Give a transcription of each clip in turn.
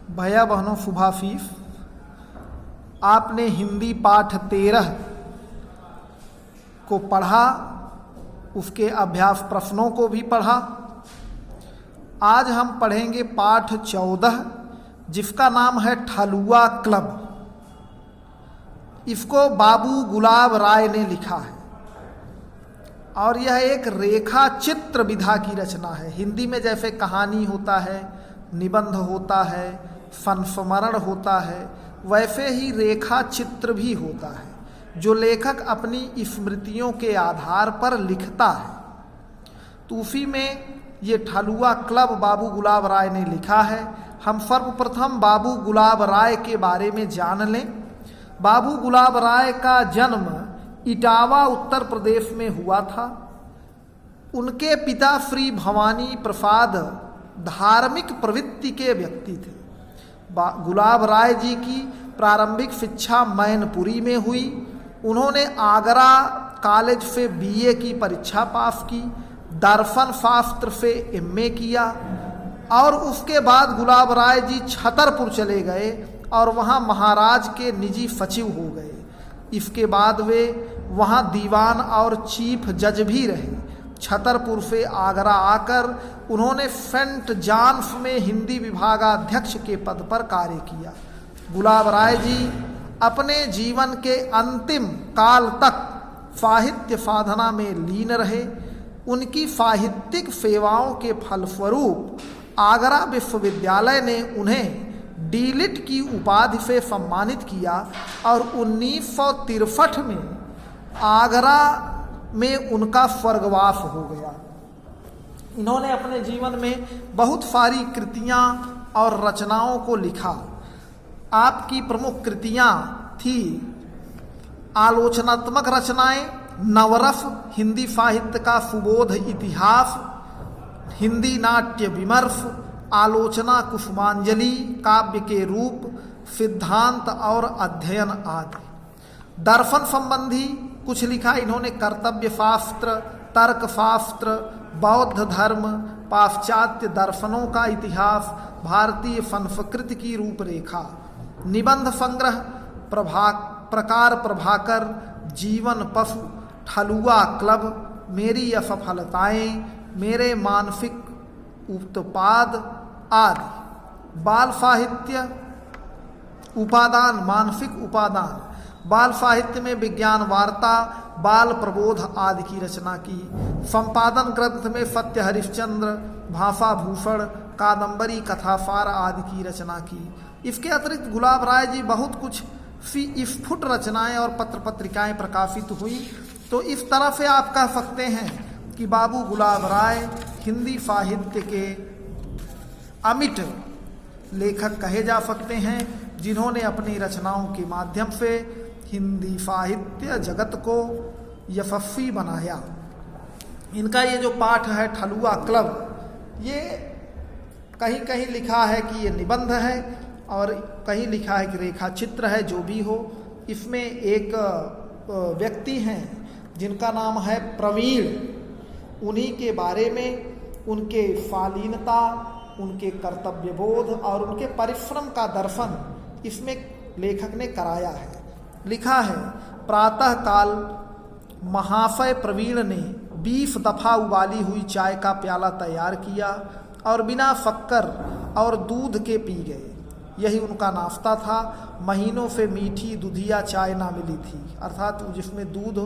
भैया बहनों फुभाफीफ, आपने हिंदी पाठ 13 को पढ़ा, उसके अभ्यास प्रश्नों को भी पढ़ा। आज हम पढ़ेंगे पाठ 14 जिसका नाम है ठलुआ क्लब। इसको बाबू गुलाब राय ने लिखा है और यह एक रेखा चित्र विधा की रचना है। हिंदी में जैसे कहानी होता है, निबंध होता है, संस्मरण होता है, वैसे ही रेखा चित्र भी होता है जो लेखक अपनी स्मृतियों के आधार पर लिखता है। तो उसी में ये ठलुआ क्लब बाबू गुलाब राय ने लिखा है। हम सर्वप्रथम बाबू गुलाब राय के बारे में जान लें। बाबू गुलाब राय का जन्म इटावा उत्तर प्रदेश में हुआ था। उनके पिता श्री भवानी प्रसाद धार्मिक प्रवृत्ति के व्यक्ति थे। गुलाब राय जी की प्रारंभिक शिक्षा मैनपुरी में हुई। उन्होंने आगरा कॉलेज से बीए की परीक्षा पास की, दर्शन शास्त्र से एमए किया और उसके बाद गुलाब राय जी छतरपुर चले गए और वहाँ महाराज के निजी सचिव हो गए। इसके बाद वे वहाँ दीवान और चीफ जज भी रहे। छतरपुर से आगरा आकर उन्होंने सेंट जॉन्स में हिंदी विभागाध्यक्ष के पद पर कार्य किया। गुलाब राय जी अपने जीवन के अंतिम काल तक साहित्य साधना में लीन रहे। उनकी साहित्यिक सेवाओं के फलस्वरूप आगरा विश्वविद्यालय ने उन्हें डीलिट की उपाधि से सम्मानित किया और 1963 में आगरा में उनका स्वर्गवास हो गया। इन्होंने अपने जीवन में बहुत सारी कृतियाँ और रचनाओं को लिखा। आपकी प्रमुख कृतियाँ थी आलोचनात्मक रचनाएं, नवरस, हिंदी साहित्य का सुबोध इतिहास, हिंदी नाट्य विमर्श, आलोचना कुसुमांजलि, काव्य के रूप, सिद्धांत और अध्ययन आदि। दर्शन संबंधी कुछ लिखा इन्होंने, कर्तव्य शास्त्र, तर्क शास्त्र, बौद्ध धर्म, पाश्चात्य दर्शनों का इतिहास, भारतीय संस्कृति की रूपरेखा, निबंध संग्रह, प्रकार प्रभाकर, जीवन पशु, ठलुआ क्लब, मेरी असफलताएं, मेरे मानसिक उत्पाद आदि। बाल साहित्य उपादान, मानसिक उपादान, बाल साहित्य में विज्ञान वार्ता, बाल प्रबोध आदि की रचना की। संपादन ग्रंथ में सत्य हरिश्चंद्र, भाषा भूषण, कादंबरी, कथासार आदि की रचना की। इसके अतिरिक्त गुलाब राय जी बहुत कुछ स्फुट रचनाएं और पत्र पत्रिकाएं प्रकाशित हुई। तो इस तरह से आप कह सकते हैं कि बाबू गुलाब राय हिंदी साहित्य के अमिट लेखक कहे जा सकते हैं, जिन्होंने अपनी रचनाओं के माध्यम से हिंदी साहित्य जगत को यशस्वी बनाया। इनका ये जो पाठ है ठलुआ क्लब, ये कहीं कहीं लिखा है कि ये निबंध है और कहीं लिखा है कि रेखा चित्र है। जो भी हो, इसमें एक व्यक्ति हैं जिनका नाम है प्रवीण। उन्हीं के बारे में, उनके शालीनता, उनके कर्तव्यबोध और उनके परिश्रम का दर्शन इसमें लेखक ने कराया है। लिखा है, प्रातः काल महाशय प्रवीण ने 20 दफ़ा उबाली हुई चाय का प्याला तैयार किया और बिना शक्कर और दूध के पी गए। यही उनका नाश्ता था। महीनों से मीठी दुधिया चाय ना मिली थी, अर्थात जिसमें दूध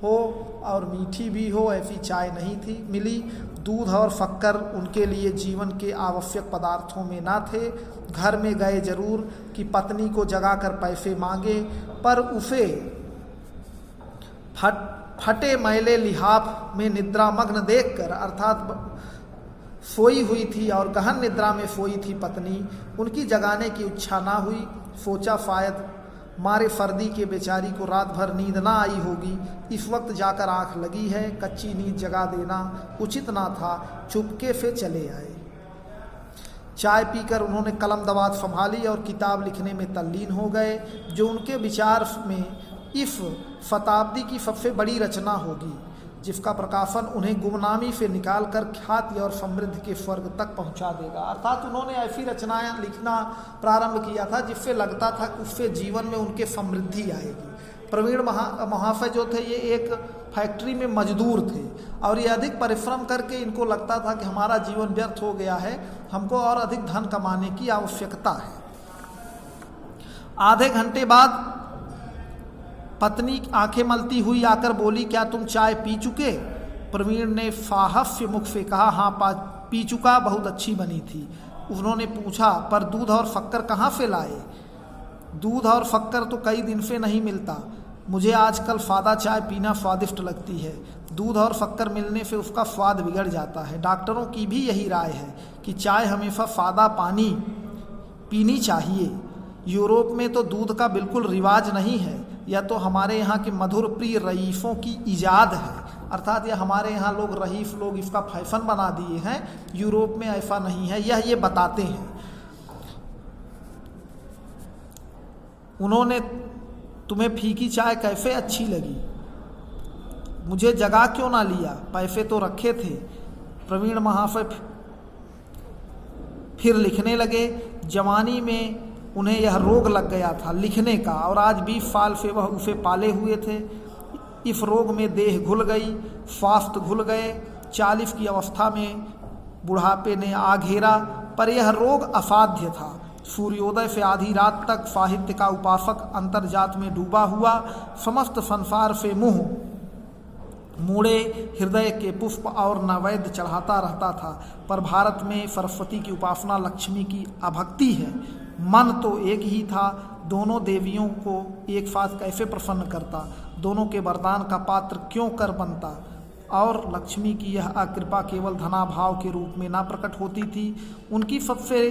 हो और मीठी भी हो, ऐसी चाय नहीं थी मिली। दूध और शक्कर उनके लिए जीवन के आवश्यक पदार्थों में ना थे। घर में गए जरूर कि पत्नी को जगाकर पैसे मांगे, पर उसे फटे मैले लिहाफ में निद्रामग्न देखकर, अर्थात सोई हुई थी और गहन निद्रा में सोई थी पत्नी, उनकी जगाने की इच्छा ना हुई। सोचा शायद मारे सर्दी के बेचारी को रात भर नींद ना आई होगी, इस वक्त जाकर आंख लगी है, कच्ची नींद जगा देना उचित ना था। चुपके से चले आए। चाय पीकर उन्होंने कलम दवात संभाली और किताब लिखने में तल्लीन हो गए, जो उनके विचार में इस शताब्दी की सबसे बड़ी रचना होगी। जिसका प्रकाशन उन्हें गुमनामी से निकालकर ख्याति और समृद्धि के स्वर्ग तक पहुंचा देगा। अर्थात उन्होंने ऐसी रचनाएं लिखना प्रारंभ किया था जिससे लगता था कि उससे जीवन में उनके समृद्धि आएगी। प्रवीण महाशय जो थे ये एक फैक्ट्री में मजदूर थे और ये अधिक परिश्रम करके इनको लगता था कि हमारा जीवन व्यर्थ हो गया है, हमको और अधिक धन कमाने की आवश्यकता है। आधे घंटे बाद पत्नी आंखें मलती हुई आकर बोली, क्या तुम चाय पी चुके? प्रवीण ने फाहस्य मुख से कहा, हाँ पी चुका, बहुत अच्छी बनी थी। उन्होंने पूछा, पर दूध और शक्कर कहाँ से लाए? दूध और शक्कर तो कई दिन से नहीं मिलता, मुझे आजकल सादा चाय पीना स्वादिष्ट लगती है। दूध और शक्कर मिलने से उसका स्वाद बिगड़ जाता है। डॉक्टरों की भी यही राय है कि चाय हमेशा सादा पानी पीनी चाहिए। यूरोप में तो दूध का बिल्कुल रिवाज नहीं है, यह तो हमारे यहाँ के मधुर प्रिय रईसों की इजाद है। अर्थात यह हमारे यहाँ रईस लोग इसका फैशन बना दिए हैं, यूरोप में ऐसा नहीं है, यह ये बताते हैं। उन्होंने तुम्हें फीकी चाय कैसे अच्छी लगी? मुझे जगा क्यों ना लिया? पैसे तो रखे थे। प्रवीण महाशय फिर लिखने लगे। जवानी में उन्हें यह रोग लग गया था लिखने का, और आज 20 साल से वह उसे पाले हुए थे। इस रोग में देह घुल गई, स्वास्थ्य घुल गए। 40 की अवस्था में बुढ़ापे ने आ घेरा, पर यह रोग असाध्य था। सूर्योदय से आधी रात तक साहित्य का उपासक अंतर्जात में डूबा हुआ समस्त संसार से मुंह मूड़े हृदय के पुष्प और नैवेद्य चढ़ाता रहता था। पर भारत में सरस्वती की उपासना लक्ष्मी की अभक्ति है। मन तो एक ही था, दोनों देवियों को एक साथ कैसे प्रसन्न करता, दोनों के वरदान का पात्र क्यों कर बनता। और लक्ष्मी की यह अकृपा केवल धनाभाव के रूप में ना प्रकट होती थी। उनकी सबसे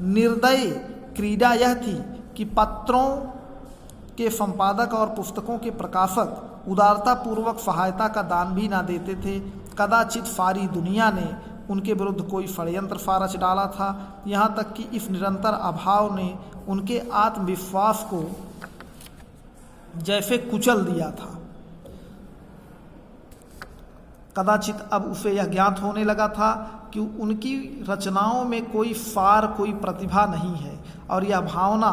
निर्दयी क्रीड़ा यह थी कि पत्रों के संपादक और पुस्तकों के प्रकाशक उदारता पूर्वक सहायता का दान भी ना देते थे। कदाचित सारी दुनिया ने उनके विरुद्ध कोई षड्यंत्र रच डाला था। यहाँ तक कि इस निरंतर अभाव ने उनके आत्मविश्वास को जैसे कुचल दिया था। कदाचित अब उसे यह ज्ञात होने लगा था कि उनकी रचनाओं में कोई सार, कोई प्रतिभा नहीं है, और यह भावना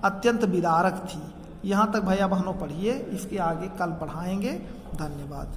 अत्यंत विदारक थी। यहाँ तक भैया बहनों पढ़िए, इसके आगे कल पढ़ाएंगे। धन्यवाद।